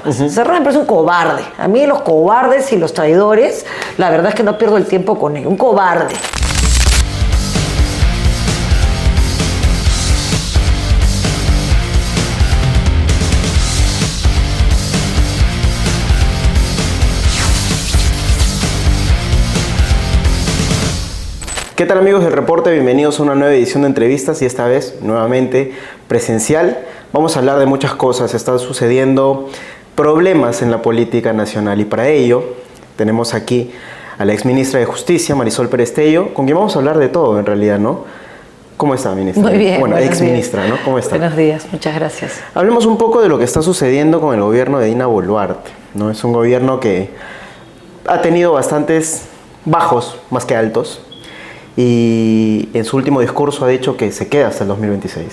Rojas. Cerrón me parece un cobarde. A mí los cobardes y los traidores, la verdad es que no pierdo el tiempo con él. Un cobarde. ¿Qué tal, amigos del Reporte? Bienvenidos a una nueva edición de entrevistas y esta vez nuevamente presencial. Vamos a hablar de muchas cosas. Están sucediendo problemas en la política nacional y para ello tenemos aquí a la exministra de Justicia, Marisol Perestello, con quien vamos a hablar de todo en realidad, ¿no? ¿Cómo está, ministra? Muy bien. Bueno, exministra, ¿no? ¿Cómo está? Buenos días, muchas gracias. Hablemos un poco de lo que está sucediendo con el gobierno de Dina Boluarte, ¿no? Es un gobierno que ha tenido bastantes bajos más que altos. Y en su último discurso ha dicho que se queda hasta el 2026.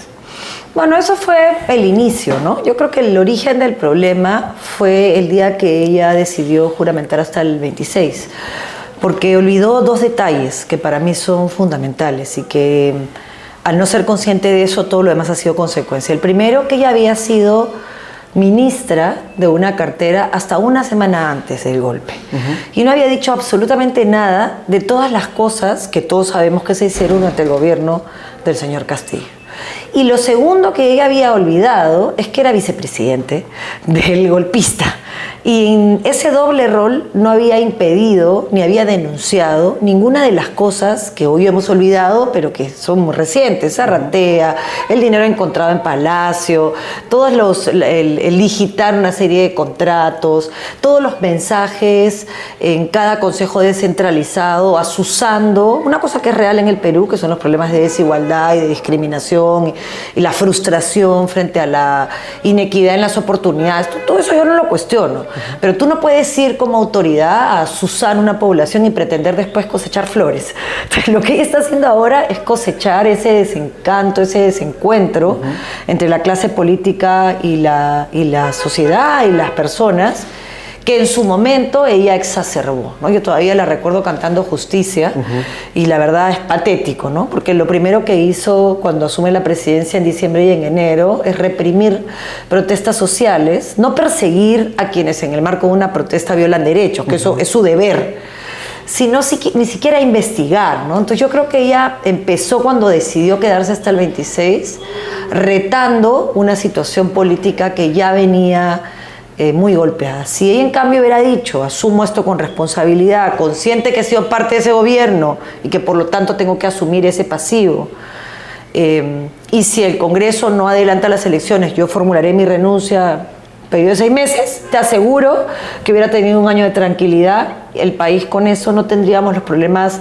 Bueno, eso fue el inicio, ¿no? Yo creo que el origen del problema fue el día que ella decidió juramentar hasta el 26, porque olvidó dos detalles que para mí son fundamentales y que al no ser consciente de eso todo lo demás ha sido consecuencia. El primero, que ella había sido ministra de una cartera hasta una semana antes del golpe. Y no había dicho absolutamente nada de todas las cosas que todos sabemos que se hicieron durante el gobierno del señor Castillo. Y lo segundo que ella había olvidado es que era vicepresidente del golpista. Y en ese doble rol no había impedido ni había denunciado ninguna de las cosas que hoy hemos olvidado, pero que son muy recientes. Arrantea, el dinero encontrado en Palacio, el digitar una serie de contratos, todos los mensajes en cada consejo descentralizado, asusando una cosa que es real en el Perú, que son los problemas de desigualdad y de discriminación y la frustración frente a la inequidad en las oportunidades. Todo eso yo no lo cuestiono. Pero tú no puedes ir como autoridad a asusar una población y pretender después cosechar flores. Entonces, lo que ella está haciendo ahora es cosechar ese desencanto, ese desencuentro entre la clase política y la sociedad y las personas, que en su momento ella exacerbó, ¿no? Yo todavía la recuerdo cantando Justicia y la verdad es patético, ¿no? Porque lo primero que hizo cuando asume la presidencia en diciembre y en enero es reprimir protestas sociales, no perseguir a quienes en el marco de una protesta violan derechos, que eso es su deber, sino ni siquiera investigar, ¿no? Entonces yo creo que ella empezó cuando decidió quedarse hasta el 26, retando una situación política que ya venía muy golpeada. Si ella en cambio hubiera dicho, asumo esto con responsabilidad, consciente que he sido parte de ese gobierno y que por lo tanto tengo que asumir ese pasivo, y si el Congreso no adelanta las elecciones, yo formularé mi renuncia periodo de 6 meses, te aseguro que hubiera tenido un año de tranquilidad. El país con eso no tendríamos los problemas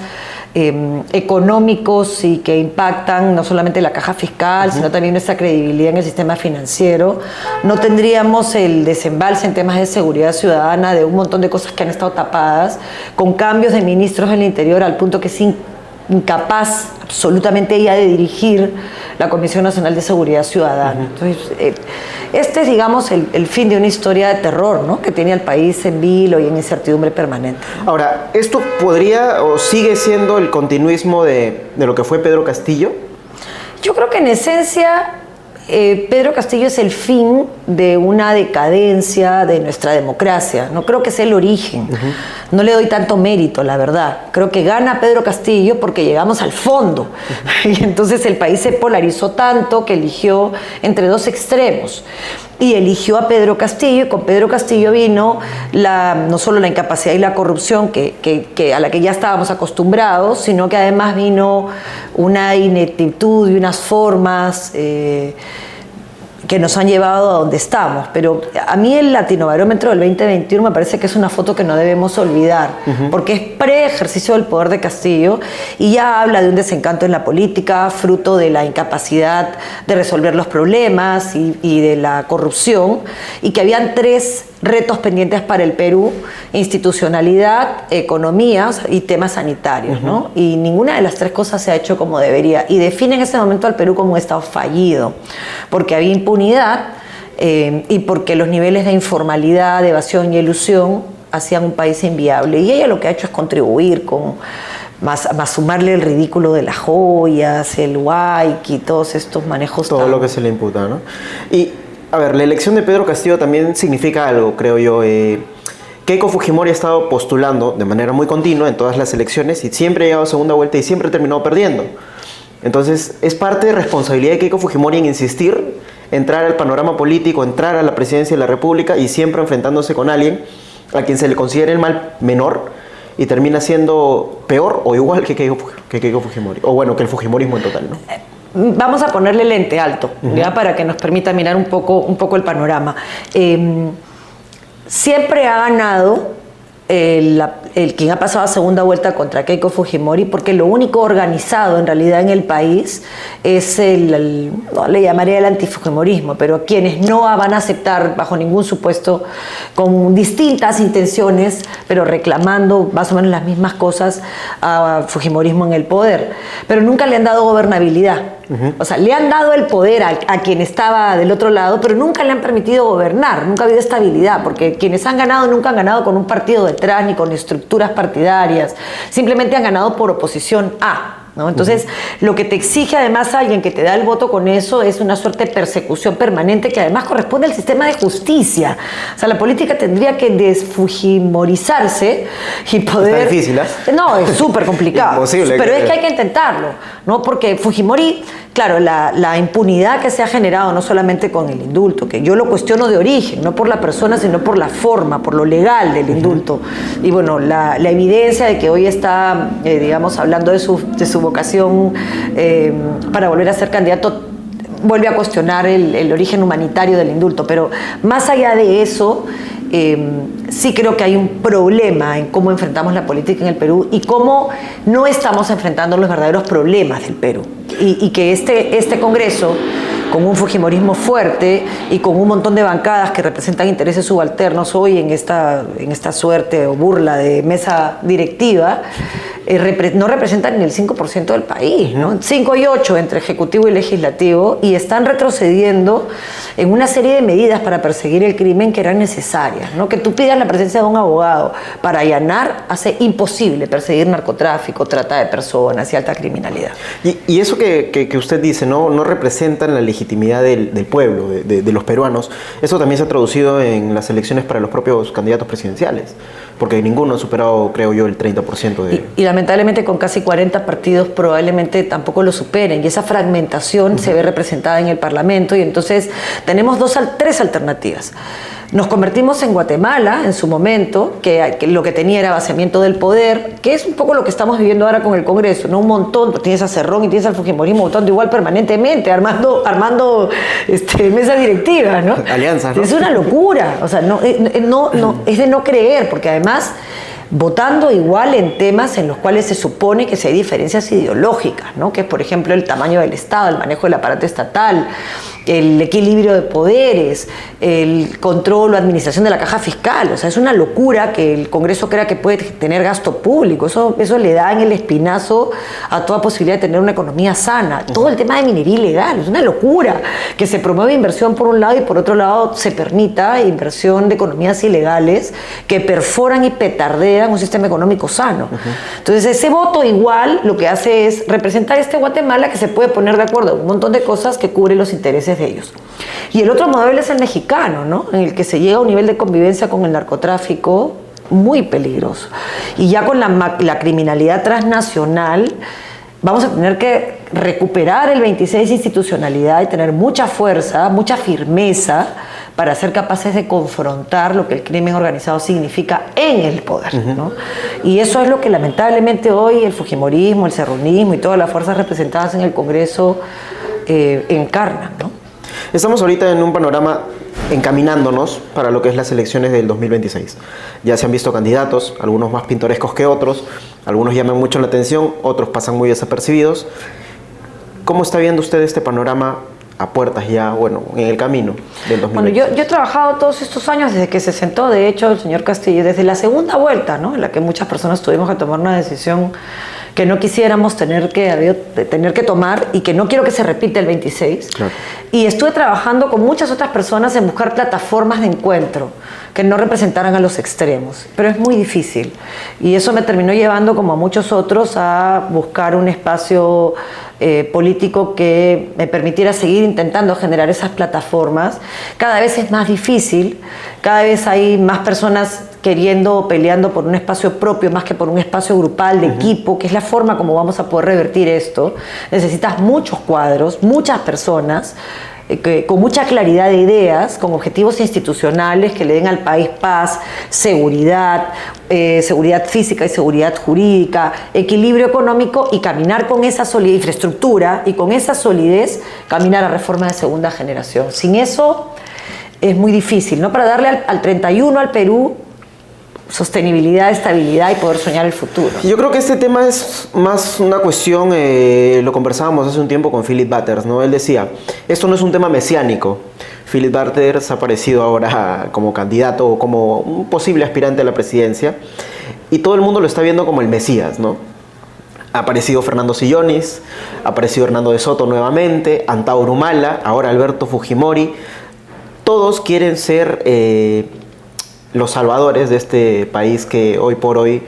económicos y que impactan no solamente la caja fiscal, sino también nuestra credibilidad en el sistema financiero. No tendríamos el desembalse en temas de seguridad ciudadana de un montón de cosas que han estado tapadas, con cambios de ministros del Interior al punto que es incapaz absolutamente ella de dirigir la Comisión Nacional de Seguridad Ciudadana. Entonces, este es, digamos, el fin de una historia de terror, ¿no?, que tiene al país en vilo y en incertidumbre permanente. Ahora, ¿esto podría o sigue siendo el continuismo de lo que fue Pedro Castillo? Yo creo que en esencia Pedro Castillo es el fin de una decadencia de nuestra democracia. No creo que sea el origen. No le doy tanto mérito, la verdad. Creo que gana Pedro Castillo porque llegamos al fondo. Y entonces el país se polarizó tanto que eligió entre dos extremos. Y eligió a Pedro Castillo, y con Pedro Castillo vino no solo la incapacidad y la corrupción a la que ya estábamos acostumbrados, sino que además vino una ineptitud y unas formas que nos han llevado a donde estamos. Pero a mí el Latinobarómetro del 2021 me parece que es una foto que no debemos olvidar, porque es pre-ejercicio del poder de Castillo y ya habla de un desencanto en la política, fruto de la incapacidad de resolver los problemas y de la corrupción, y que habían 3 retos pendientes para el Perú: institucionalidad, economía y temas sanitarios, ¿no? Y ninguna de las 3 cosas se ha hecho como debería, y define en ese momento al Perú como un estado fallido, porque había impunidad y porque los niveles de informalidad, de evasión y elusión hacían un país inviable. Y ella lo que ha hecho es contribuir con más sumarle el ridículo de las joyas, el huayqui, todos estos manejos. Todo lo que se le imputa, ¿no? Y A ver, la elección de Pedro Castillo también significa algo, creo yo. Keiko Fujimori ha estado postulando de manera muy continua en todas las elecciones y siempre ha llegado a segunda vuelta y siempre ha terminado perdiendo. Entonces, es parte de responsabilidad de Keiko Fujimori en insistir, entrar al panorama político, entrar a la presidencia de la República y siempre enfrentándose con alguien a quien se le considera el mal menor y termina siendo peor o igual que Keiko Fujimori. O bueno, que el fujimorismo en total, ¿no? Vamos a ponerle lente alto, ¿ya? Para que nos permita mirar un poco el panorama. Siempre ha ganado el quien ha pasado a segunda vuelta contra Keiko Fujimori, porque lo único organizado en realidad en el país es no le llamaría el antifujimorismo, pero quienes no van a aceptar bajo ningún supuesto, con distintas intenciones, pero reclamando más o menos las mismas cosas a fujimorismo en el poder, pero nunca le han dado gobernabilidad. O sea, le han dado el poder a quien estaba del otro lado, pero nunca le han permitido gobernar, nunca ha habido estabilidad, porque quienes han ganado nunca han ganado con un partido detrás ni con estructuras partidarias, simplemente han ganado por oposición a, ¿no? Entonces, lo que te exige además alguien que te da el voto con eso es una suerte de persecución permanente que además corresponde al sistema de justicia. O sea, la política tendría que desfujimorizarse y poder... Está difícil, ¿eh? No, es súper complicado. Imposible. Pero es que hay que intentarlo, ¿no? Porque Fujimori, claro, la impunidad que se ha generado no solamente con el indulto, que yo lo cuestiono de origen, no por la persona, sino por la forma, por lo legal del indulto. Y bueno, la evidencia de que hoy está, digamos, hablando de su vocación para volver a ser candidato, vuelve a cuestionar el origen humanitario del indulto. Pero más allá de eso, sí creo que hay un problema en cómo enfrentamos la política en el Perú y cómo no estamos enfrentando los verdaderos problemas del Perú. Y que este Congreso, con un fujimorismo fuerte y con un montón de bancadas que representan intereses subalternos hoy en esta suerte o burla de mesa directiva, no representan ni el 5% del país, ¿no? 5 y 8 entre Ejecutivo y Legislativo, y están retrocediendo en una serie de medidas para perseguir el crimen que eran necesarias, ¿no? Que tú pidas la presencia de un abogado para allanar hace imposible perseguir narcotráfico, trata de personas y alta criminalidad. Y eso que usted dice, no representan la legitimidad del pueblo, de los peruanos. Eso también se ha traducido en las elecciones para los propios candidatos presidenciales, porque ninguno ha superado, creo yo, el 30% de... Y lamentablemente con casi 40 partidos probablemente tampoco lo superen, y esa fragmentación se ve representada en el Parlamento, y entonces tenemos tres alternativas. Nos convertimos en Guatemala en su momento, que lo que tenía era vaciamiento del poder, que es un poco lo que estamos viviendo ahora con el Congreso, ¿no? Un montón, pues tienes a Cerrón y tienes al fujimorismo votando igual permanentemente, armando mesas directivas, ¿no? Alianzas, ¿no? Es una locura, o sea, es de no creer, porque además votando igual en temas en los cuales se supone que sí hay diferencias ideológicas, ¿no? Que es, por ejemplo, el tamaño del Estado, el manejo del aparato estatal, el equilibrio de poderes, el control o administración de la caja fiscal. O sea, es una locura que el Congreso crea que puede tener gasto público. Eso le da en el espinazo a toda posibilidad de tener una economía sana. Todo el tema de minería ilegal, es una locura que se promueve inversión por un lado y por otro lado se permita inversión de economías ilegales que perforan y petardean un sistema económico sano. Entonces, ese voto igual lo que hace es representar Guatemala que se puede poner de acuerdo en un montón de cosas que cubren los intereses de ellos. Y el otro modelo es el mexicano, ¿no? En el que se llega a un nivel de convivencia con el narcotráfico muy peligroso. Y ya con la criminalidad transnacional vamos a tener que recuperar el 26 institucionalidad y tener mucha fuerza, mucha firmeza para ser capaces de confrontar lo que el crimen organizado significa en el poder, ¿no? Y eso es lo que lamentablemente hoy el fujimorismo, el cerronismo y todas las fuerzas representadas en el Congreso encarnan, ¿no? Estamos ahorita en un panorama encaminándonos para lo que es las elecciones del 2026. Ya se han visto candidatos, algunos más pintorescos que otros, algunos llaman mucho la atención, otros pasan muy desapercibidos. ¿Cómo está viendo usted este panorama a puertas ya, bueno, en el camino del 2026? Bueno, yo he trabajado todos estos años desde que se sentó, de hecho, el señor Castillo, desde la segunda vuelta, ¿no? En la que muchas personas tuvimos que tomar una decisión que no quisiéramos tener que tomar y que no quiero que se repita el 26. Claro. Y estuve trabajando con muchas otras personas en buscar plataformas de encuentro que no representaran a los extremos, pero es muy difícil. Y eso me terminó llevando, como a muchos otros, a buscar un espacio político que me permitiera seguir intentando generar esas plataformas. Cada vez es más difícil, cada vez hay más personas queriendo o peleando por un espacio propio más que por un espacio grupal de equipo, que es la forma como vamos a poder revertir esto. Necesitas muchos cuadros, muchas personas, con mucha claridad de ideas, con objetivos institucionales que le den al país paz, seguridad, seguridad física y seguridad jurídica, equilibrio económico, y caminar con esa solidez, infraestructura, y con esa solidez caminar a reforma de segunda generación. Sin eso es muy difícil, ¿no? Para darle al 31 al Perú sostenibilidad, estabilidad y poder soñar el futuro. Yo creo que este tema es más una cuestión, lo conversábamos hace un tiempo con Philip Butters, ¿no? Él decía, esto no es un tema mesiánico. Philip Butters ha aparecido ahora como candidato o como un posible aspirante a la presidencia, y todo el mundo lo está viendo como el Mesías, ¿no? Ha aparecido Fernando Sillonis, ha aparecido Hernando de Soto nuevamente, Antauro Humala, ahora Alberto Fujimori. Todos quieren ser los salvadores de este país que hoy por hoy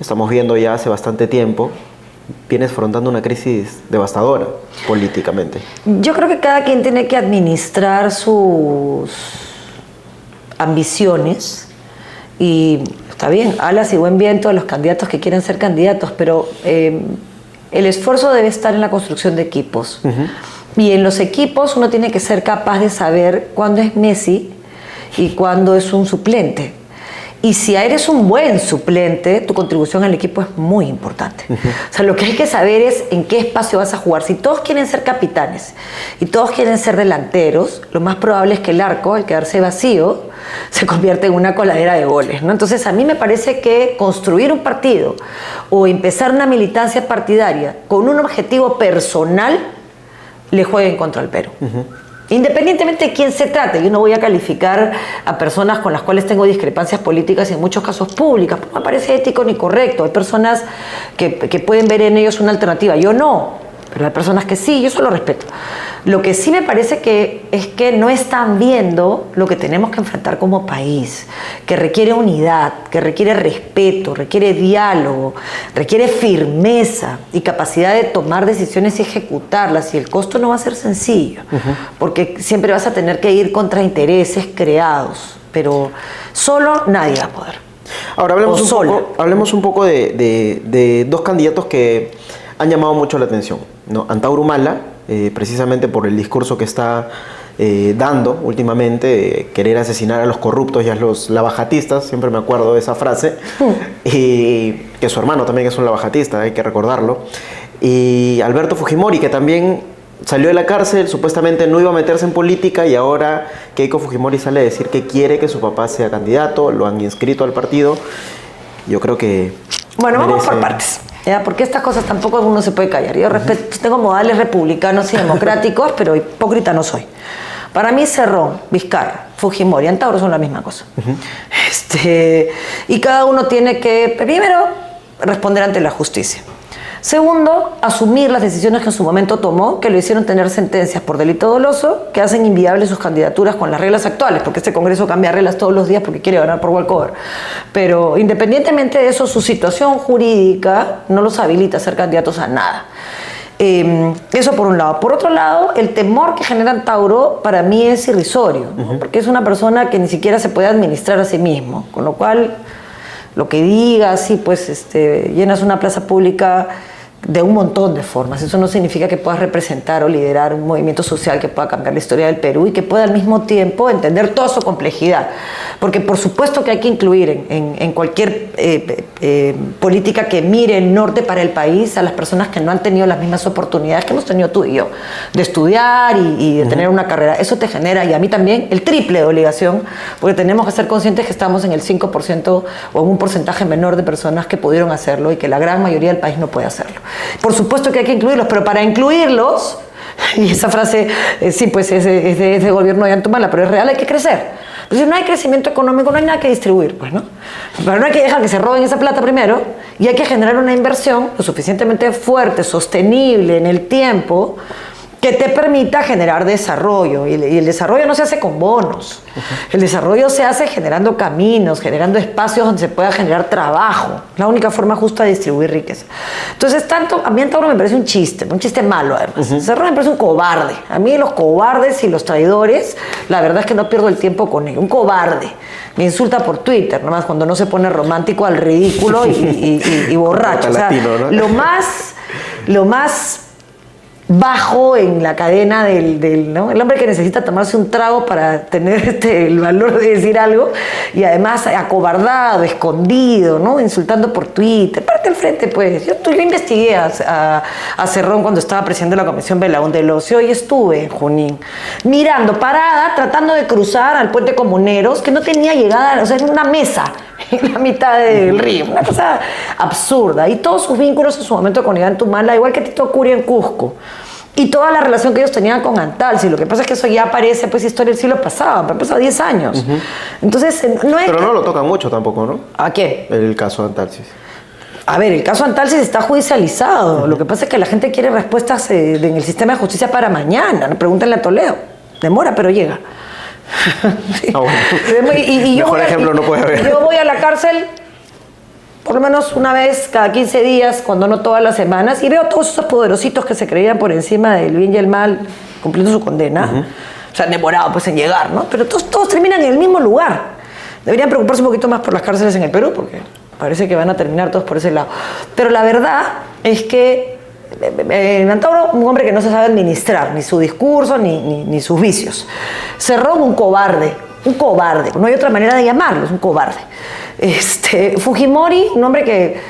estamos viendo ya hace bastante tiempo, viene afrontando una crisis devastadora políticamente. Yo creo que cada quien tiene que administrar sus ambiciones, y está bien, alas y buen viento a los candidatos que quieren ser candidatos, pero el esfuerzo debe estar en la construcción de equipos. Y en los equipos uno tiene que ser capaz de saber cuándo es Messi y cuándo es un suplente. Y si eres un buen suplente, tu contribución al equipo es muy importante. O sea, lo que hay que saber es en qué espacio vas a jugar. Si todos quieren ser capitanes y todos quieren ser delanteros, lo más probable es que el arco, al quedarse vacío, se convierte en una coladera de goles, ¿no? Entonces, a mí me parece que construir un partido o empezar una militancia partidaria con un objetivo personal le juega en contra al Perú. Independientemente de quién se trate, yo no voy a calificar a personas con las cuales tengo discrepancias políticas y en muchos casos públicas, porque no me parece ético ni correcto. Hay personas que pueden ver en ellos una alternativa, yo no, pero hay personas que sí, yo eso lo respeto. Lo que sí me parece que es que no están viendo lo que tenemos que enfrentar como país, que requiere unidad, que requiere respeto, requiere diálogo, requiere firmeza y capacidad de tomar decisiones y ejecutarlas, y el costo no va a ser sencillo, porque siempre vas a tener que ir contra intereses creados, pero solo nadie va a poder. Ahora hablemos un poco de dos candidatos que han llamado mucho la atención, ¿no? Antauro Humala, precisamente por el discurso que está dando últimamente, de querer asesinar a los corruptos y a los lavajatistas, siempre me acuerdo de esa frase, y que su hermano también es un lavajatista, hay que recordarlo, y Alberto Fujimori, que también salió de la cárcel, supuestamente no iba a meterse en política, y ahora Keiko Fujimori sale a decir que quiere que su papá sea candidato, lo han inscrito al partido. Yo creo que... Bueno, vamos por partes. ¿Ya? Porque estas cosas tampoco uno se puede callar. Yo respeto, tengo modales republicanos y democráticos, pero hipócrita no soy. Para mí Cerrón, Vizcarra, Fujimori, Antauro son la misma cosa. Y cada uno tiene que, primero, responder ante la justicia. Segundo, asumir las decisiones que en su momento tomó, que lo hicieron tener sentencias por delito doloso, que hacen inviables sus candidaturas con las reglas actuales, porque este Congreso cambia reglas todos los días porque quiere ganar por walkover. Pero independientemente de eso, su situación jurídica no los habilita a ser candidatos a nada. Eso por un lado. Por otro lado, el temor que genera Antauro para mí es irrisorio, ¿no? Porque es una persona que ni siquiera se puede administrar a sí mismo, con lo cual lo que diga, sí, pues llenas una plaza pública de un montón de formas. Eso no significa que puedas representar o liderar un movimiento social que pueda cambiar la historia del Perú y que pueda al mismo tiempo entender toda su complejidad. Porque por supuesto que hay que incluir en cualquier política que mire el norte para el país a las personas que no han tenido las mismas oportunidades que hemos tenido tú y yo, de estudiar y de tener una carrera. Eso te genera, y a mí también, el triple de obligación, porque tenemos que ser conscientes que estamos en el 5% o en un porcentaje menor de personas que pudieron hacerlo y que la gran mayoría del país no puede hacerlo. Por supuesto que hay que incluirlos, pero para incluirlos, y esa frase, sí, pues es de gobierno de Antumala, pero es real, hay que crecer. Pues si no hay crecimiento económico, no hay nada que distribuir, pues, ¿no? Pero no hay que dejar que se roben esa plata primero, y hay que generar una inversión lo suficientemente fuerte, sostenible en el tiempo, que te permita generar desarrollo. Y el desarrollo no se hace con bonos. El desarrollo se hace generando caminos, generando espacios donde se pueda generar trabajo. La única forma justa de distribuir riqueza. Entonces, a mí Antauro me parece un chiste malo además. Cerrón me parece un cobarde. A mí los cobardes y los traidores, la verdad es que no pierdo el tiempo con ellos. Un cobarde. Me insulta por Twitter, nomás cuando no se pone romántico al ridículo y borracho. O sea, latino, ¿no? Lo más bajo en la cadena ¿no? El hombre que necesita tomarse un trago para tener el valor de decir algo, y además acobardado, escondido, ¿no? Insultando por Twitter. Parte al frente, pues. Yo investigué a Cerrón cuando estaba presidiendo la Comisión Belaún del Ocio y estuve en Junín, mirando, parada, tratando de cruzar al puente Comuneros, que no tenía llegada, o sea, en una mesa en la mitad del río, una cosa absurda. Y todos sus vínculos en su momento con Iván Tumala, igual que Tito Curia en Cusco. Y toda la relación que ellos tenían con Antalsi. Lo que pasa es que eso ya aparece, pues, historia del siglo pasado, han pasado 10 años. Entonces, no es. Pero no lo toca mucho tampoco, ¿no? ¿A qué? El caso Antalsi. A ver, el caso Antalsi está judicializado. Lo que pasa es que la gente quiere respuestas en el sistema de justicia para mañana. Pregúntenle a Toledo. Demora, pero llega. Sí. Ah, bueno. Mejor ejemplo no puede haber. Yo voy a la cárcel por lo menos una vez cada 15 días, cuando no todas las semanas, y veo todos esos poderositos que se creían por encima del bien y el mal cumpliendo su condena. O sea, han demorado pues en llegar, ¿no? Pero todos terminan en el mismo lugar. Deberían preocuparse un poquito más por las cárceles en el Perú, porque parece que van a terminar todos por ese lado. Pero la verdad es que Antauro, un hombre que no se sabe administrar ni su discurso ni sus vicios. Cerrón, un cobarde, no hay otra manera de llamarlo, es un cobarde. Fujimori, un hombre que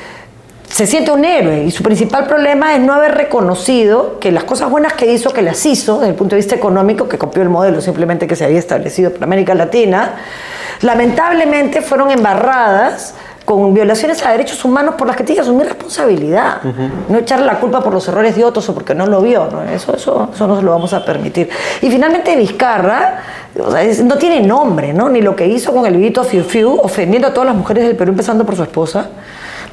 se siente un héroe, y su principal problema es no haber reconocido que las cosas buenas que hizo, que las hizo desde el punto de vista económico, que copió el modelo simplemente que se había establecido por América Latina, lamentablemente fueron embarradas con violaciones a derechos humanos por las que tiene que asumir responsabilidad. No echarle la culpa por los errores de otros o porque no lo vio, ¿no? Eso no se lo vamos a permitir. Y finalmente Vizcarra, o sea, no tiene nombre, ¿no? Ni lo que hizo con el vivito Fiu Fiu, ofendiendo a todas las mujeres del Perú, empezando por su esposa,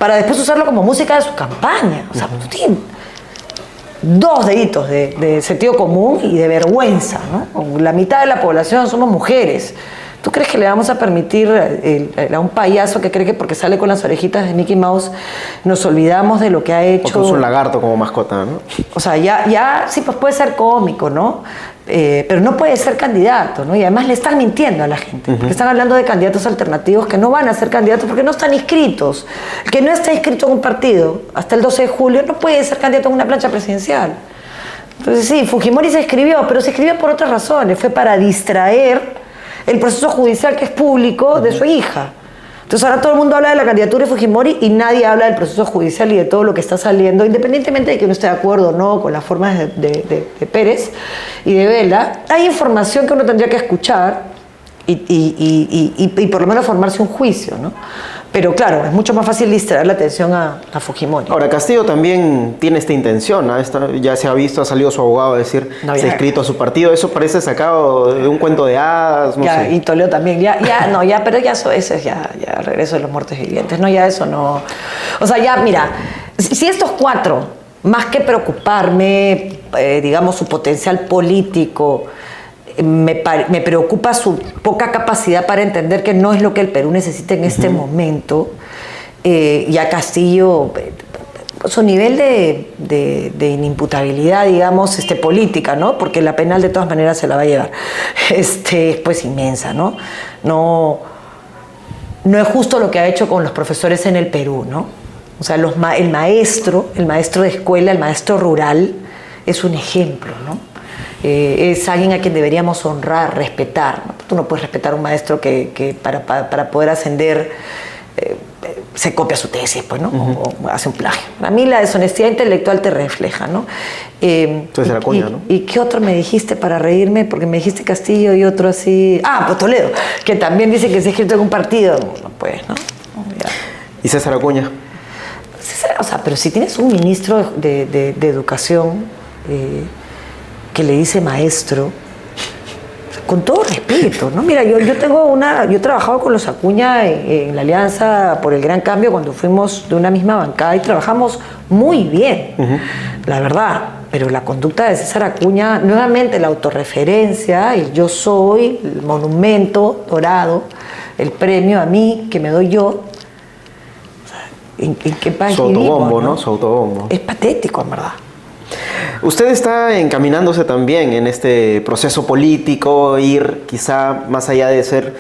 para después usarlo como música de su campaña. O sea, tiene dos deditos de sentido común y de vergüenza, ¿no? La mitad de la población somos mujeres. ¿Tú crees que le vamos a permitir a un payaso que cree que porque sale con las orejitas de Mickey Mouse nos olvidamos de lo que ha hecho? O con su lagarto como mascota, ¿no? O sea, ya sí, pues puede ser cómico, ¿no? Pero no puede ser candidato, ¿no? Y además le están mintiendo a la gente, porque están hablando de candidatos alternativos que no van a ser candidatos porque no están inscritos. El que no está inscrito en un partido hasta el 12 de julio no puede ser candidato en una plancha presidencial. Entonces sí, Fujimori se inscribió, pero se inscribió por otras razones. Fue para distraer el proceso judicial que es público de su hija. Entonces ahora todo el mundo habla de la candidatura de Fujimori y nadie habla del proceso judicial y de todo lo que está saliendo, independientemente de que uno esté de acuerdo o no con las formas de Pérez y de Vela. Hay información que uno tendría que escuchar y por lo menos formarse un juicio, ¿no? Pero claro, es mucho más fácil distraer la atención a Fujimori. Ahora, Castillo también tiene esta intención, ¿no? Ya se ha visto, ha salido su abogado a decir, se ha inscrito a su partido. Eso parece sacado de un cuento de hadas, no sé. Y Toledo también, pero ya eso es ya regreso de los muertos vivientes, no, ya eso no. O sea, ya, mira, si estos cuatro, más que preocuparme, digamos, su potencial político, me preocupa su poca capacidad para entender que no es lo que el Perú necesita en este momento. Ya Castillo, su nivel de inimputabilidad, digamos, política, ¿no? Porque la penal de todas maneras se la va a llevar, es pues inmensa, ¿no? No es justo lo que ha hecho con los profesores en el Perú, ¿no? O sea, el maestro de escuela, el maestro rural, es un ejemplo, ¿no? Es alguien a quien deberíamos honrar, respetar, ¿no? Tú no puedes respetar a un maestro que para poder ascender se copia su tesis, pues, ¿no? O hace un plagio. A mí la deshonestidad intelectual te refleja, ¿no? Entonces era Acuña, ¿no? ¿Y qué otro me dijiste para reírme? Porque me dijiste Castillo y otro así... pues Toledo, que también dice que se ha inscrito en un partido. No puedes, ¿no? ¿Y César Acuña? O sea, pero si tienes un ministro de educación... que le dice maestro, con todo respeto, ¿no? Mira, yo he trabajado con los Acuña en la Alianza por el Gran Cambio cuando fuimos de una misma bancada y trabajamos muy bien, la verdad. pero la conducta de César Acuña, nuevamente la autorreferencia, el yo soy, el monumento dorado, el premio a mí que me doy yo. ¿En qué país su autobombo, vivimos, ¿no? Su autobombo. Es patético, en verdad. Usted está encaminándose también en este proceso político, ir quizá más allá de ser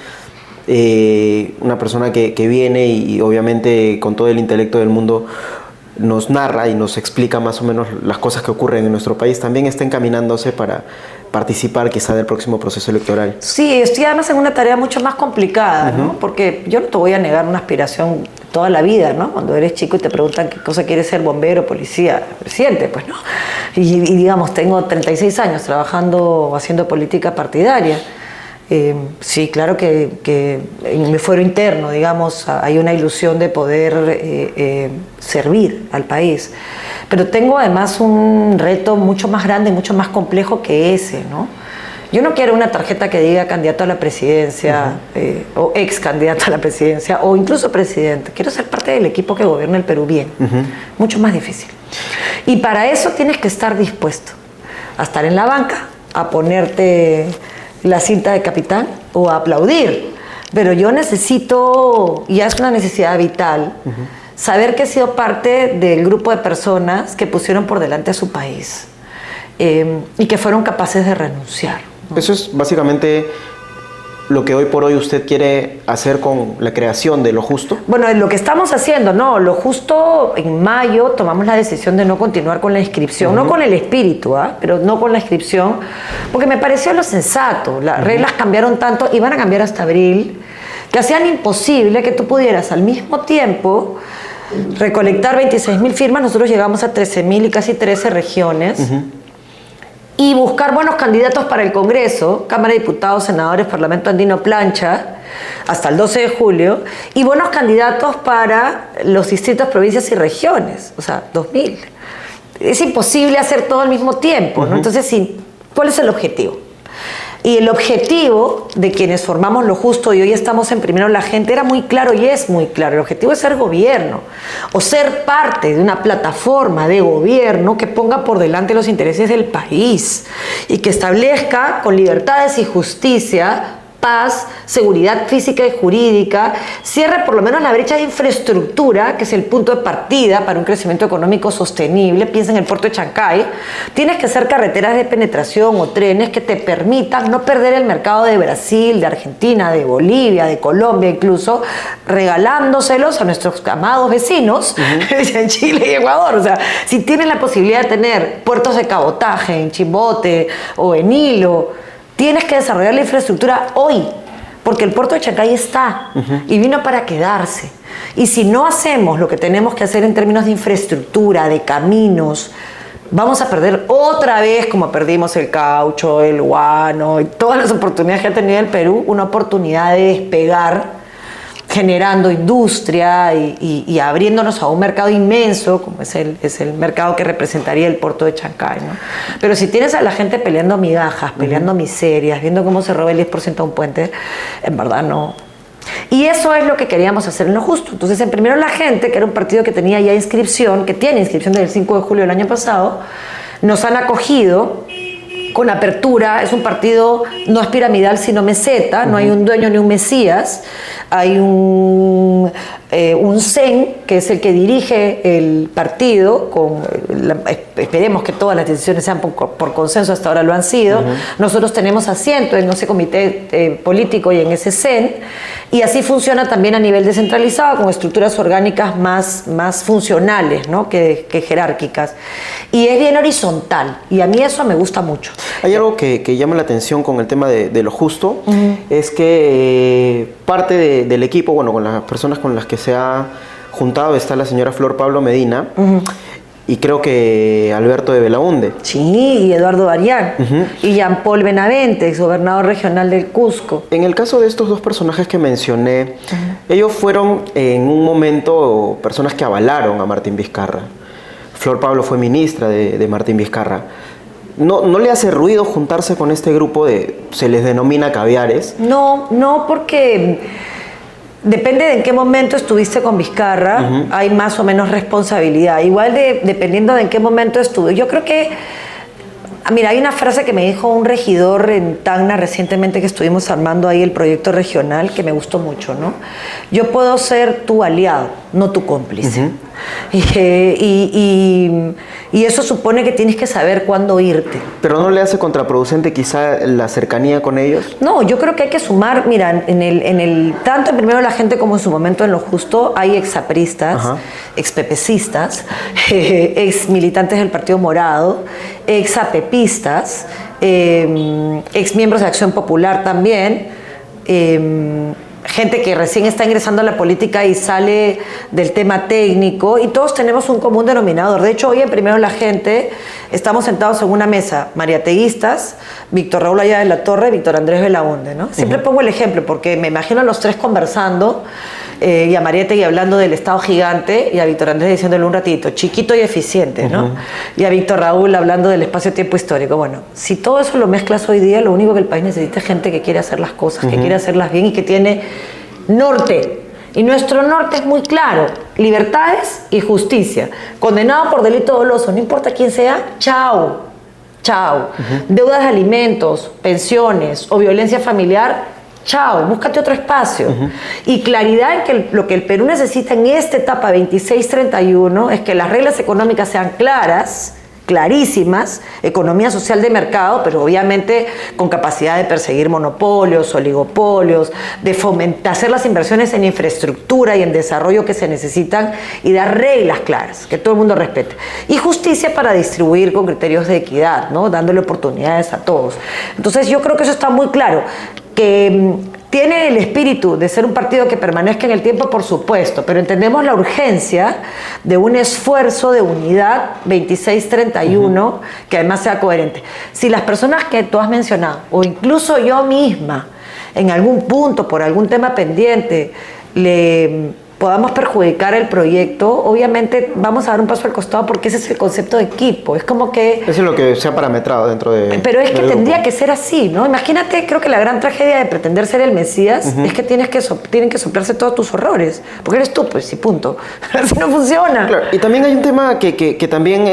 una persona que viene y obviamente con todo el intelecto del mundo nos narra y nos explica más o menos las cosas que ocurren en nuestro país, también está encaminándose para participar quizá del próximo proceso electoral. Sí, estoy además en una tarea mucho más complicada, ¿no? Porque yo no te voy a negar una aspiración toda la vida, ¿no? Cuando eres chico y te preguntan qué cosa quieres ser, bombero, policía, presidente, pues, ¿no? Y digamos, tengo 36 años trabajando, haciendo política partidaria. Sí, claro que en mi fuero interno, digamos, hay una ilusión de poder servir al país. Pero tengo además un reto mucho más grande, mucho más complejo que ese, ¿no? Yo no quiero una tarjeta que diga candidato a la presidencia, o ex candidato a la presidencia, o incluso presidente. Quiero ser parte del equipo que gobierna el Perú bien. Mucho más difícil. Y para eso tienes que estar dispuesto a estar en la banca, a ponerte la cinta de capitán o a aplaudir. Pero yo necesito, y es una necesidad vital, saber que he sido parte del grupo de personas que pusieron por delante a su país y que fueron capaces de renunciar, ¿no? Eso es básicamente lo que hoy por hoy usted quiere hacer con la creación de Lo Justo. Bueno, es lo que estamos haciendo, ¿no? Lo Justo, en mayo tomamos la decisión de no continuar con la inscripción, no con el espíritu, pero no con la inscripción, porque me pareció lo sensato. Las reglas cambiaron tanto y van a cambiar hasta abril, que hacían imposible que tú pudieras al mismo tiempo recolectar 26.000 firmas. Nosotros llegamos a 13.000 y casi 13 regiones. Y buscar buenos candidatos para el Congreso, Cámara de Diputados, Senadores, Parlamento Andino, Plancha, hasta el 12 de julio, y buenos candidatos para los distritos, provincias y regiones, o sea, 2.000. Es imposible hacer todo al mismo tiempo, ¿no? Entonces, sí, ¿cuál es el objetivo? Y el objetivo de quienes formamos Lo Justo y hoy estamos en Primero la Gente era muy claro y es muy claro. El objetivo es ser gobierno o ser parte de una plataforma de gobierno que ponga por delante los intereses del país y que establezca con libertades y justicia paz, seguridad física y jurídica, cierre por lo menos la brecha de infraestructura, que es el punto de partida para un crecimiento económico sostenible. Piensa en el puerto de Chancay. Tienes que hacer carreteras de penetración o trenes que te permitan no perder el mercado de Brasil, de Argentina, de Bolivia, de Colombia incluso, regalándoselos a nuestros amados vecinos en Chile y Ecuador. O sea, si tienes la posibilidad de tener puertos de cabotaje en Chimbote o en Hilo, tienes que desarrollar la infraestructura hoy, porque el puerto de Chancay está y vino para quedarse. Y si no hacemos lo que tenemos que hacer en términos de infraestructura, de caminos, vamos a perder otra vez, como perdimos el caucho, el guano y todas las oportunidades que ha tenido el Perú, una oportunidad de despegar, generando industria y abriéndonos a un mercado inmenso, como es el mercado que representaría el puerto de Chancay, ¿no? Pero si tienes a la gente peleando migajas, peleando miserias, viendo cómo se roba el 10% de un puente, en verdad no. Y eso es lo que queríamos hacer en Lo Justo. Entonces, en Primero la Gente, que era un partido que tenía ya inscripción, que tiene inscripción desde el 5 de julio del año pasado, nos han acogido con apertura. Es un partido, no es piramidal, sino meseta, no hay un dueño ni un mesías, hay un CEN, que es el que dirige el partido, esperemos que todas las decisiones sean por consenso, hasta ahora lo han sido. Nosotros tenemos asiento en ese comité político y en ese CEN, y así funciona también a nivel descentralizado, con estructuras orgánicas más funcionales, ¿no? que jerárquicas. Y es bien horizontal, y a mí eso me gusta mucho. Hay algo que llama la atención con el tema de Lo Justo, es que parte del equipo, bueno, con las personas con las que se ha juntado está la señora Flor Pablo Medina y creo que Alberto de Belaunde. Sí, y Eduardo Arián y Jean Paul Benavente, exgobernador regional del Cusco. En el caso de estos dos personajes que mencioné, ellos fueron en un momento personas que avalaron a Martín Vizcarra. Flor Pablo fue ministra de Martín Vizcarra. ¿No le hace ruido juntarse con este grupo se les denomina caviares? No, porque Depende de en qué momento estuviste con Vizcarra, hay más o menos responsabilidad. Igual dependiendo de en qué momento estuve. Yo creo que, mira, hay una frase que me dijo un regidor en Tacna recientemente que estuvimos armando ahí el proyecto regional que me gustó mucho, ¿no? Yo puedo ser tu aliado, no tu cómplice. Y eso supone que tienes que saber cuándo irte. ¿Pero no le hace contraproducente quizá la cercanía con ellos? No, yo creo que hay que sumar, mira, tanto en Primero la Gente como en su momento en Lo Justo, hay exapristas, expepecistas, ex militantes del Partido Morado, exapepistas, ex miembros de Acción Popular también, gente que recién está ingresando a la política y sale del tema técnico, y todos tenemos un común denominador. De hecho, hoy en Primero la Gente estamos sentados en una mesa mariateguistas, Víctor Raúl Ayala de la Torre, Víctor Andrés Belaunde, ¿no? Siempre pongo el ejemplo porque me imagino a los tres conversando, y a Mariátegui hablando del Estado gigante, y a Víctor Andrés diciéndole un ratito, chiquito y eficiente, ¿no? Y a Víctor Raúl hablando del espacio-tiempo histórico. Bueno, si todo eso lo mezclas hoy día, lo único que el país necesita es gente que quiere hacer las cosas, que quiere hacerlas bien y que tiene norte. Y nuestro norte es muy claro: libertades y justicia. Condenado por delito doloso, no importa quién sea, chao, chao. Deudas de alimentos, pensiones o violencia familiar, chao, búscate otro espacio. Y claridad en que lo que el Perú necesita en esta etapa 26-31 es que las reglas económicas sean claras, clarísimas, economía social de mercado, pero obviamente con capacidad de perseguir monopolios, oligopolios, de fomentar, hacer las inversiones en infraestructura y en desarrollo que se necesitan y dar reglas claras, que todo el mundo respete. Y justicia para distribuir con criterios de equidad, ¿no? Dándole oportunidades a todos. Entonces yo creo que eso está muy claro, que tiene el espíritu de ser un partido que permanezca en el tiempo, por supuesto, pero entendemos la urgencia de un esfuerzo de unidad 26-31 que además sea coherente. Si las personas que tú has mencionado, o incluso yo misma, en algún punto, por algún tema pendiente, le podamos perjudicar el proyecto, obviamente vamos a dar un paso al costado porque ese es el concepto de equipo. Es como que... Eso es lo que se ha parametrado dentro de... Pero es que tendría que ser así, ¿no? Imagínate, creo que la gran tragedia de pretender ser el Mesías es que tienen que soplarse todos tus horrores. Porque eres tú, pues, y punto. Así no funciona. Claro, y también hay un tema que también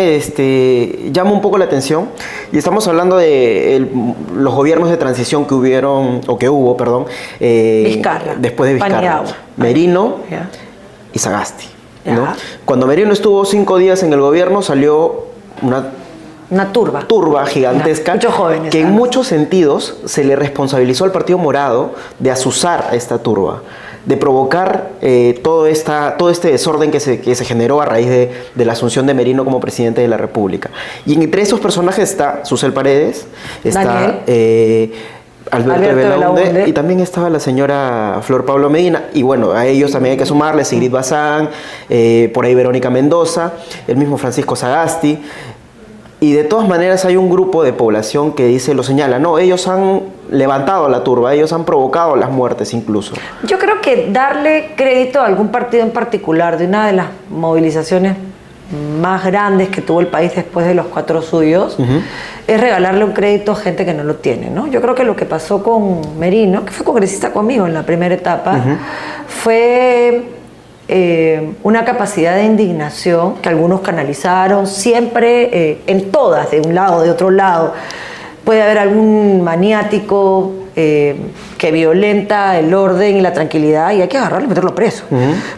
llama un poco la atención, y estamos hablando de los gobiernos de transición que hubo, perdón, Vizcarra. Después de Vizcarra. Paniagua. Merino y Sagasti, ¿no? Cuando Merino estuvo 5 días en el gobierno, salió una turba gigantesca, muchos jóvenes, que en muchos sentidos se le responsabilizó al Partido Morado de azuzar a esta turba, de provocar todo este desorden que se generó a raíz de la asunción de Merino como presidente de la República. Y entre esos personajes está Susel Paredes, está Alberto Belaunde, y también estaba la señora Flor Pablo Medina, y bueno, a ellos también hay que sumarle Sigrid Bazán, por ahí Verónica Mendoza, el mismo Francisco Sagasti, y de todas maneras hay un grupo de población que lo señala, no, ellos han levantado la turba, ellos han provocado las muertes incluso. Yo creo que darle crédito a algún partido en particular de una de las movilizaciones más grandes que tuvo el país después de los 4 suyos, es regalarle un crédito a gente que no lo tiene, ¿no? Yo creo que lo que pasó con Merino, que fue congresista conmigo en la primera etapa, fue una capacidad de indignación que algunos canalizaron, siempre en todas, de un lado, de otro lado. Puede haber algún maniático que violenta el orden y la tranquilidad y hay que agarrarlo y meterlo preso.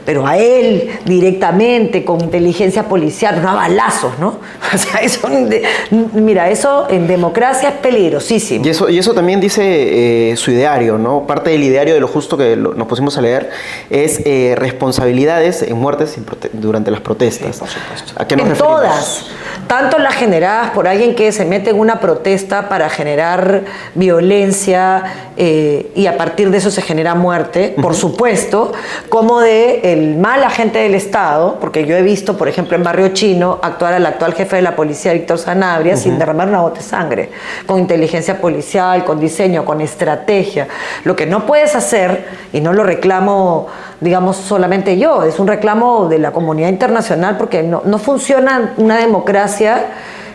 Pero a él directamente, con inteligencia policial, no a balazos, ¿no? O sea, mira, eso en democracia es peligrosísimo. Y eso también dice su ideario, ¿no? Parte del ideario de Lo Justo que nos pusimos a leer es responsabilidades en muertes durante las protestas. Sí, por supuesto. ¿A qué nos en referimos? Todas. Tanto las generadas por alguien que se mete en una protesta para generar violencia y a partir de eso se genera muerte, por supuesto, como de el mal agente del Estado, porque yo he visto, por ejemplo, en Barrio Chino, actuar al actual jefe de la policía, Víctor Sanabria, sin derramar una gota de sangre, con inteligencia policial, con diseño, con estrategia. Lo que no puedes hacer, y no lo reclamo, digamos, solamente yo, es un reclamo de la comunidad internacional, porque no funciona una democracia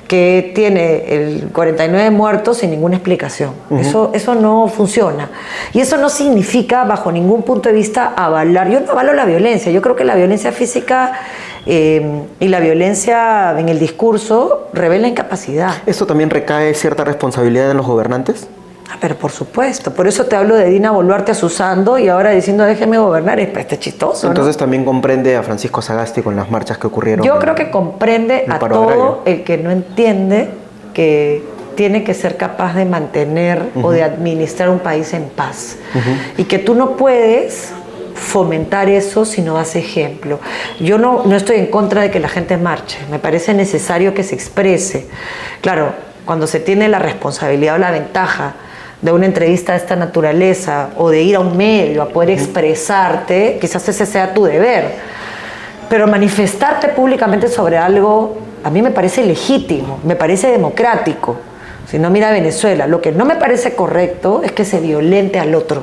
que tiene el 49 muertos sin ninguna explicación. Eso no funciona. Y eso no significa, bajo ningún punto de vista, avalar. Yo no avalo la violencia. Yo creo que la violencia física y la violencia en el discurso revela incapacidad. ¿Esto también recae cierta responsabilidad en los gobernantes? Pero por supuesto, por eso te hablo de Dina Boluarte asusando y ahora diciendo déjeme gobernar, es chistoso, Entonces ¿no? También comprende a Francisco Sagasti con las marchas que ocurrieron. Yo creo que comprende a todo agrario. El que no entiende que tiene que ser capaz de mantener o de administrar un país en paz. Y que tú no puedes fomentar eso si no das ejemplo. Yo no estoy en contra de que la gente marche, me parece necesario que se exprese. Claro, cuando se tiene la responsabilidad o la ventaja de una entrevista de esta naturaleza o de ir a un medio a poder expresarte, quizás ese sea tu deber. Pero manifestarte públicamente sobre algo a mí me parece legítimo, me parece democrático. Si no, mira Venezuela, lo que no me parece correcto es que se violente al otro,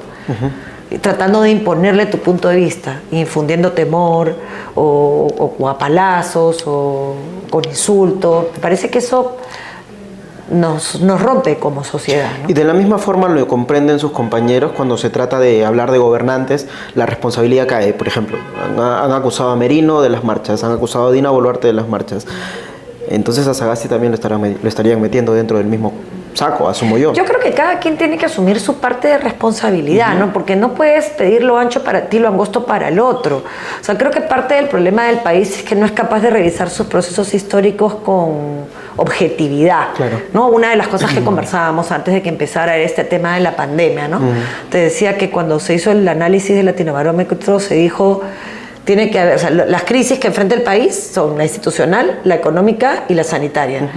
tratando de imponerle tu punto de vista, infundiendo temor o a palazos o con insultos. Me parece que eso nos rompe como sociedad, ¿no? Y de la misma forma lo comprenden sus compañeros cuando se trata de hablar de gobernantes, la responsabilidad cae. Por ejemplo, han acusado a Merino de las marchas, han acusado a Dina Boluarte de las marchas. Entonces a Sagasti también lo estarían metiendo dentro del mismo saco, asumo yo. Yo creo que cada quien tiene que asumir su parte de responsabilidad, ¿no? Porque no puedes pedir lo ancho para ti, lo angosto para el otro. O sea, creo que parte del problema del país es que no es capaz de revisar sus procesos históricos con objetividad, claro, ¿no? Una de las cosas que conversábamos antes de que empezara era este tema de la pandemia, ¿no? Te decía que cuando se hizo el análisis del Latinobarómetro se dijo tiene que haber, o sea, las crisis que enfrenta el país son la institucional, la económica y la sanitaria.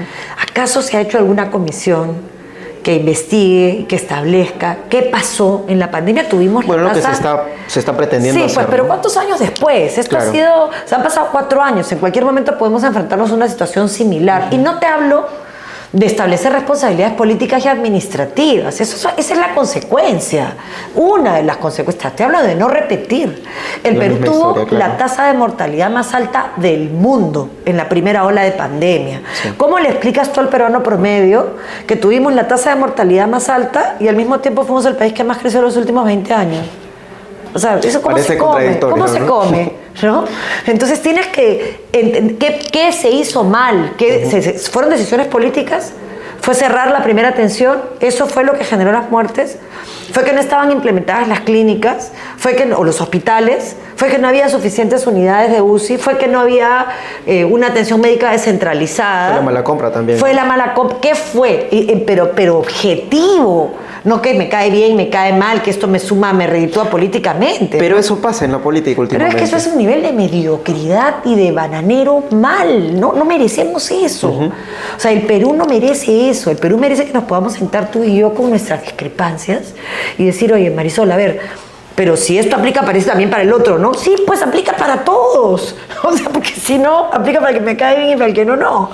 ¿Acaso se ha hecho alguna comisión que investigue, que establezca qué pasó en la pandemia? Tuvimos bueno, la tasa... lo que se está pretendiendo sí, hacer. Pues, pero ¿no? ¿cuántos años después? Esto claro. se han pasado 4 años. En cualquier momento podemos enfrentarnos a una situación similar. Y no te hablo de establecer responsabilidades políticas y administrativas. Esa es la consecuencia, una de las consecuencias. Te hablo de no repetir. El Perú tuvo la tasa de mortalidad más alta del mundo en la primera ola de pandemia. Sí. ¿Cómo le explicas tú al peruano promedio que tuvimos la tasa de mortalidad más alta y al mismo tiempo fuimos el país que más creció en los últimos 20 años? O sea, ¿eso cómo se come? ¿Cómo se come? ¿No? Entonces tienes que entender qué se hizo mal, fueron decisiones políticas, fue cerrar la primera atención, eso fue lo que generó las muertes, fue que no estaban implementadas las clínicas, o los hospitales, fue que no había suficientes unidades de UCI, fue que no había una atención médica descentralizada. Fue la mala compra también. Fue la mala compra. ¿Qué fue? Pero objetivo. No que me cae bien, me cae mal, que esto me suma, me reditúa políticamente. Pero eso pasa en la política últimamente. Pero es que eso es un nivel de mediocridad y de bananero mal. No merecemos eso. O sea, el Perú no merece eso. El Perú merece que nos podamos sentar tú y yo con nuestras discrepancias y decir, oye, Marisol, a ver, pero si esto aplica para eso también para el otro, ¿no? Sí, pues aplica para todos. O sea, porque si no, aplica para el que me cae bien y para el que no, no.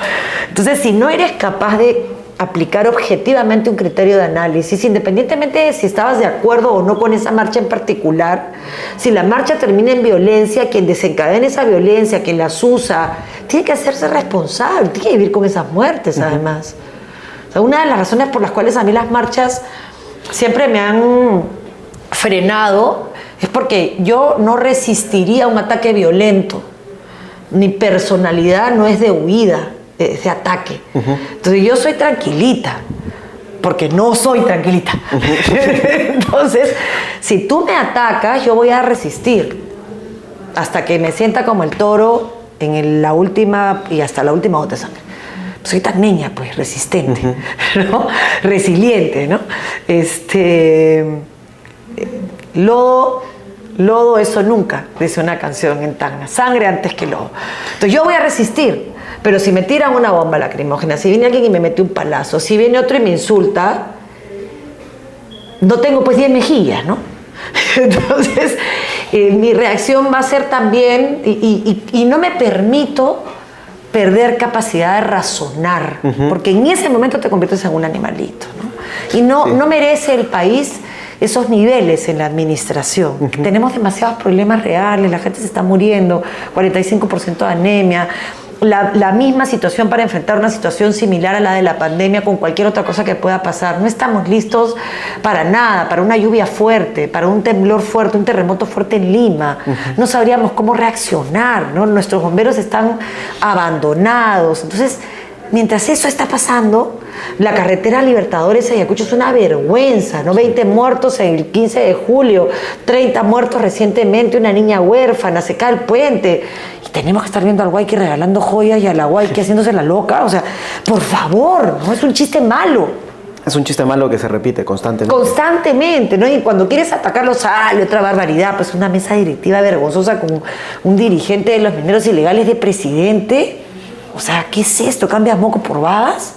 Entonces, si no eres capaz de aplicar objetivamente un criterio de análisis, independientemente de si estabas de acuerdo o no con esa marcha en particular, si la marcha termina en violencia, quien desencadena esa violencia, quien las usa, tiene que hacerse responsable, tiene que vivir con esas muertes, además. O sea, una de las razones por las cuales a mí las marchas siempre me han frenado es porque yo no resistiría un ataque violento. Mi personalidad no es de huida, de ataque. Entonces yo soy tranquilita, porque no soy tranquilita. Entonces, si tú me atacas, yo voy a resistir hasta que me sienta como el toro en la última y hasta la última gota de sangre. Soy tan niña, pues, resistente, ¿no? Resiliente, ¿no? Lodo, eso nunca, dice una canción en Tacna. Sangre antes que lodo. Entonces yo voy a resistir. Pero si me tiran una bomba lacrimógena, si viene alguien y me mete un palazo, si viene otro y me insulta, no tengo pues 10 mejillas, ¿no? Entonces, mi reacción va a ser también, y no me permito perder capacidad de razonar, porque en ese momento te conviertes en un animalito, ¿no? Y no merece el país esos niveles en la administración. Tenemos demasiados problemas reales, la gente se está muriendo, 45% de anemia, la misma situación para enfrentar una situación similar a la de la pandemia con cualquier otra cosa que pueda pasar. No estamos listos para nada, para una lluvia fuerte, para un temblor fuerte, un terremoto fuerte en Lima. No sabríamos cómo reaccionar, ¿no? Nuestros bomberos están abandonados. Entonces, mientras eso está pasando, la carretera Libertadores Ayacucho es una vergüenza, ¿no? 20 muertos el 15 de julio, 30 muertos recientemente, una niña huérfana, se cae el puente. Y tenemos que estar viendo al Guayqui regalando joyas y a la Guayqui haciéndose la loca. O sea, por favor, ¿no? Es un chiste malo. Es un chiste malo que se repite constantemente. Constantemente, ¿no? Y cuando quieres atacarlo sale otra barbaridad, pues una mesa directiva vergonzosa con un dirigente de los mineros ilegales de presidente. O sea, ¿qué es esto? ¿Cambias moco por babas?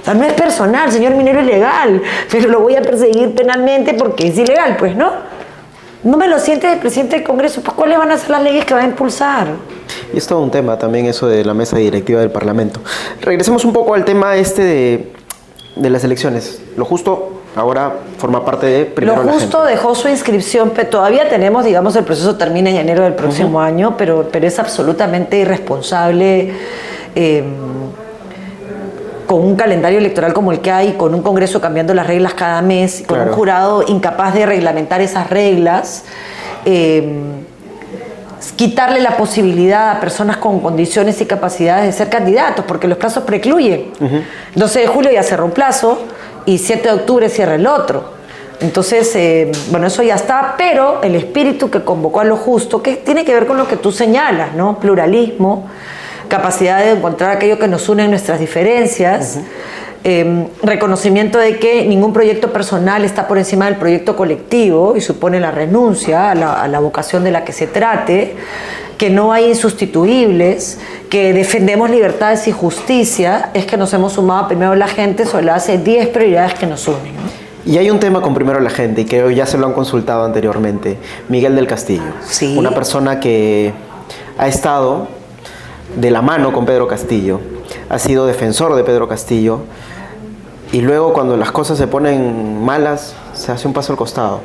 O sea, no es personal, señor minero ilegal, pero lo voy a perseguir penalmente porque es ilegal, pues, ¿no? No me lo siente el presidente del Congreso, pues ¿cuáles van a ser las leyes que va a impulsar? Y es todo un tema también eso de la mesa directiva del Parlamento. Regresemos un poco al tema de las elecciones. Lo Justo ahora forma parte de Primero Lo la Justo Gente. dejó su inscripción, pero todavía tenemos, digamos, el proceso termina en enero del próximo año, pero es absolutamente irresponsable con un calendario electoral como el que hay, con un Congreso cambiando las reglas cada mes, con un jurado incapaz de reglamentar esas reglas, quitarle la posibilidad a personas con condiciones y capacidades de ser candidatos, porque los plazos precluyen. 12 de julio ya cerró un plazo y 7 de octubre cierra el otro. Entonces, bueno, eso ya está, pero el espíritu que convocó a Lo Justo, que tiene que ver con lo que tú señalas, ¿no? Pluralismo, capacidad de encontrar aquello que nos une en nuestras diferencias, reconocimiento de que ningún proyecto personal está por encima del proyecto colectivo y supone la renuncia a la vocación de la que se trate, que no hay insustituibles, que defendemos libertades y justicia, es que nos hemos sumado a Primero la Gente sobre la base de 10 prioridades que nos unen, ¿no? Y hay un tema con Primero la Gente, y que ya se lo han consultado anteriormente, Miguel del Castillo. Sí. Una persona que ha estado de la mano con Pedro Castillo, ha sido defensor de Pedro Castillo, y luego cuando las cosas se ponen malas, se hace un paso al costado.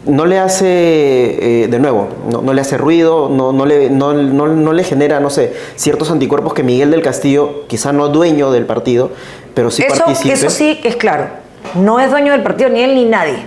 No le hace, de nuevo, no le hace ruido, no le genera, no sé, ciertos anticuerpos que Miguel del Castillo, quizá no dueño del partido, pero sí participe. Eso sí es claro. No es dueño del partido ni él ni nadie.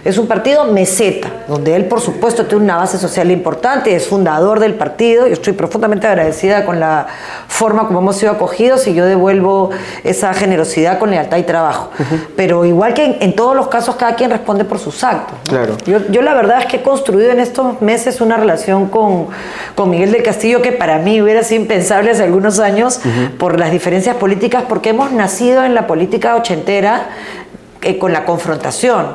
Es un partido meseta, donde él, por supuesto, tiene una base social importante, es fundador del partido. Yo estoy profundamente agradecida con la forma como hemos sido acogidos y yo devuelvo esa generosidad con lealtad y trabajo. Pero igual que en todos los casos, cada quien responde por sus actos, ¿no? Claro. Yo la verdad es que he construido en estos meses una relación con Miguel del Castillo que para mí hubiera sido impensable hace algunos años por las diferencias políticas, porque hemos nacido en la política ochentera con la confrontación.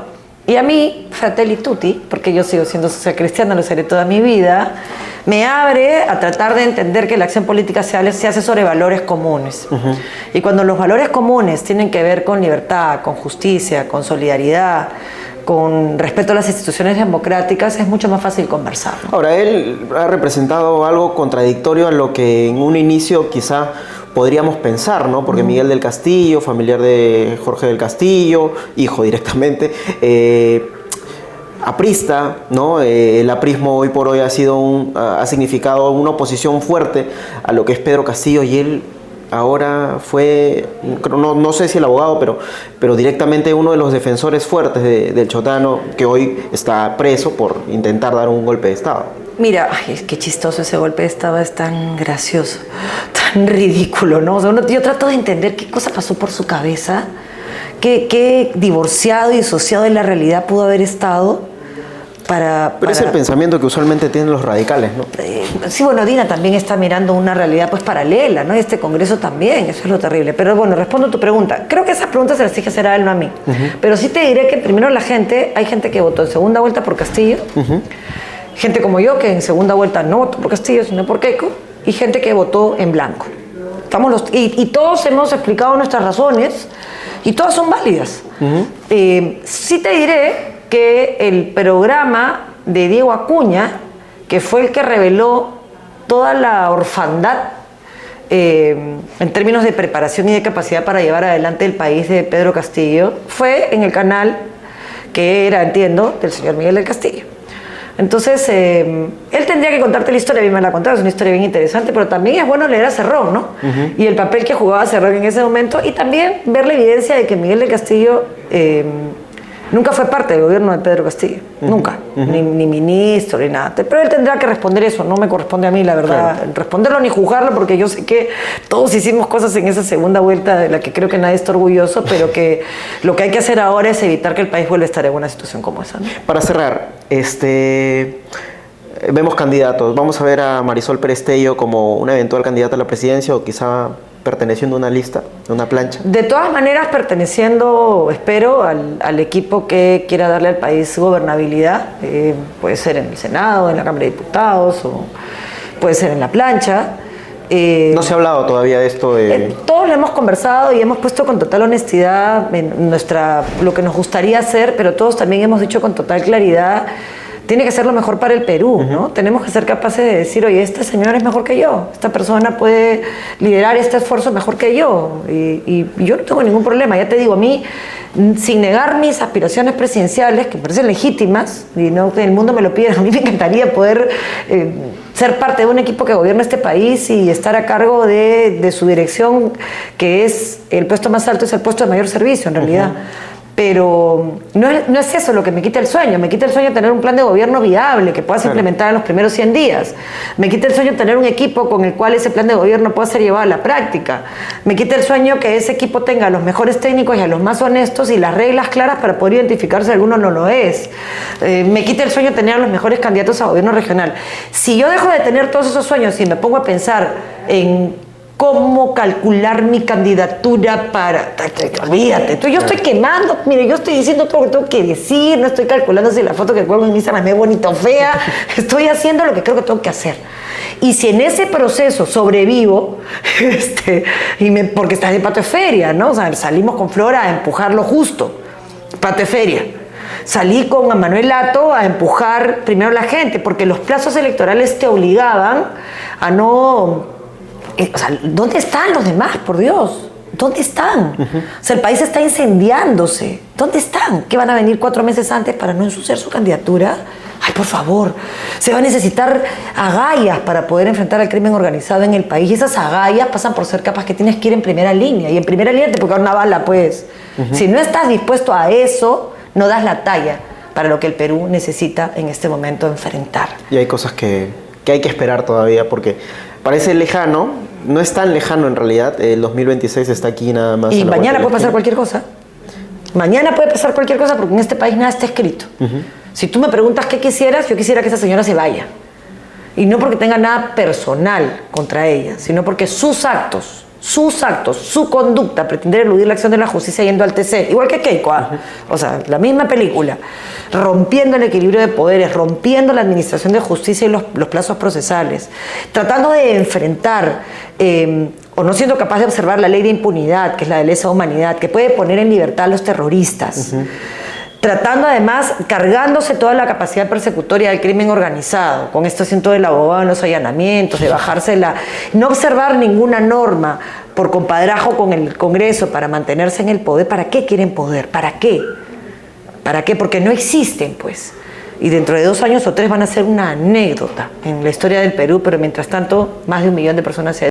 Y a mí, Fratelli Tutti, porque yo sigo siendo social cristiana, lo seré toda mi vida, me abre a tratar de entender que la acción política se hace sobre valores comunes. Y cuando los valores comunes tienen que ver con libertad, con justicia, con solidaridad, con respeto a las instituciones democráticas, es mucho más fácil conversar, ¿no? Ahora, él ha representado algo contradictorio a lo que en un inicio quizá podríamos pensar, ¿no? Porque Miguel del Castillo, familiar de Jorge del Castillo, hijo directamente, aprista, ¿no? El aprismo hoy por hoy ha significado una oposición fuerte a lo que es Pedro Castillo, y él ahora fue, no sé si el abogado, pero directamente uno de los defensores fuertes del Chotano, que hoy está preso por intentar dar un golpe de Estado. Mira, ay, es que chistoso ese golpe de Estado, es tan gracioso, tan ridículo, ¿no? O sea, yo trato de entender qué cosa pasó por su cabeza, qué divorciado y disociado de la realidad pudo haber estado Pero es el pensamiento que usualmente tienen los radicales, ¿no? Sí, bueno, Dina también está mirando una realidad pues paralela, ¿no? Este Congreso también, eso es lo terrible. Pero bueno, respondo a tu pregunta. Creo que esas preguntas se las tienes que hacer a él, no a mí. Pero sí te diré que primero hay gente que votó en segunda vuelta por Castillo, gente como yo que en segunda vuelta no votó por Castillo, sino por Keiko, y gente que votó en blanco. Y todos hemos explicado nuestras razones, y todas son válidas. Sí te diré que el programa de Diego Acuña, que fue el que reveló toda la orfandad en términos de preparación y de capacidad para llevar adelante el país de Pedro Castillo, fue en el canal que era, entiendo, del señor Miguel del Castillo. Entonces, él tendría que contarte la historia, a mí me la contaba, es una historia bien interesante, pero también es bueno leer a Cerrón, ¿no? Y el papel que jugaba Cerrón en ese momento, y también ver la evidencia de que Miguel del Castillo nunca fue parte del gobierno de Pedro Castillo, nunca, ni ministro, ni nada. Pero él tendrá que responder eso, no me corresponde a mí, la verdad, responderlo ni juzgarlo, porque yo sé que todos hicimos cosas en esa segunda vuelta de la que creo que nadie está orgulloso, pero que lo que hay que hacer ahora es evitar que el país vuelva a estar en una situación como esa, ¿no? Para cerrar, vemos candidatos. Vamos a ver a Marisol Perestello como una eventual candidata a la presidencia o quizá perteneciendo a una lista, a una plancha. De todas maneras, perteneciendo, espero, al equipo que quiera darle al país gobernabilidad. Puede ser en el Senado, en la Cámara de Diputados, o puede ser en la plancha. No se ha hablado todavía de esto. Todos lo hemos conversado y hemos puesto con total honestidad lo que nos gustaría hacer, pero todos también hemos dicho con total claridad, tiene que ser lo mejor para el Perú, ¿no? Tenemos que ser capaces de decir, oye, este señor es mejor que yo, esta persona puede liderar este esfuerzo mejor que yo, y yo no tengo ningún problema. Ya te digo, a mí, sin negar mis aspiraciones presidenciales, que me parecen legítimas, y no que el mundo me lo pide, a mí me encantaría poder ser parte de un equipo que gobierna este país y estar a cargo de su dirección, que es el puesto más alto, es el puesto de mayor servicio, en realidad. Pero no es eso lo que me quita el sueño. Me quita el sueño tener un plan de gobierno viable que puedas implementar en los primeros 100 días. Me quita el sueño tener un equipo con el cual ese plan de gobierno pueda ser llevado a la práctica. Me quita el sueño que ese equipo tenga a los mejores técnicos y a los más honestos y las reglas claras para poder identificar si alguno no lo es. Me quita el sueño tener a los mejores candidatos a gobierno regional. Si yo dejo de tener todos esos sueños y me pongo a pensar en cómo calcular mi candidatura para... Olvídate, yo estoy quemando, mire, yo estoy diciendo todo lo que tengo que decir, no estoy calculando si la foto que cuelgo en mi Instagram es bonita o fea, estoy haciendo lo que creo que tengo que hacer. Y si en ese proceso sobrevivo, porque estás de Patio de Feria, ¿no? O sea, salimos con Flora a empujar lo justo, Patio de Feria. Salí con Manuel Lato a empujar primero a la gente, porque los plazos electorales te obligaban a no... O sea, ¿dónde están los demás, por Dios? ¿Dónde están? O sea, el país está incendiándose. ¿Dónde están? ¿Que van a venir 4 meses antes para no ensuciar su candidatura? Ay, por favor. Se va a necesitar agallas para poder enfrentar al crimen organizado en el país. Y esas agallas pasan por ser capas que tienes que ir en primera línea. Y en primera línea te puede dar una bala, pues. Si no estás dispuesto a eso, no das la talla para lo que el Perú necesita en este momento enfrentar. Y hay cosas que hay que esperar todavía porque... Parece lejano, no es tan lejano en realidad, el 2026 está aquí nada más. Y mañana puede pasar cualquier cosa. Mañana puede pasar cualquier cosa porque en este país nada está escrito. Si tú me preguntas qué quisieras, yo quisiera que esa señora se vaya. Y no porque tenga nada personal contra ella, sino porque sus actos, su conducta, pretender eludir la acción de la justicia yendo al TC, igual que Keiko, o sea, la misma película, rompiendo el equilibrio de poderes, rompiendo la administración de justicia y los plazos procesales, tratando de enfrentar o no siendo capaz de observar la ley de impunidad, que es la de lesa humanidad, que puede poner en libertad a los terroristas. Tratando además, cargándose toda la capacidad persecutoria del crimen organizado, con esto asiento del abogado en los allanamientos, de bajársela, no observar ninguna norma por compadrajo con el Congreso para mantenerse en el poder. ¿Para qué quieren poder? ¿Para qué? ¿Para qué? Porque no existen, pues. Y dentro de 2 años o 3 van a ser una anécdota en la historia del Perú, pero mientras tanto, más de 1 millón de personas se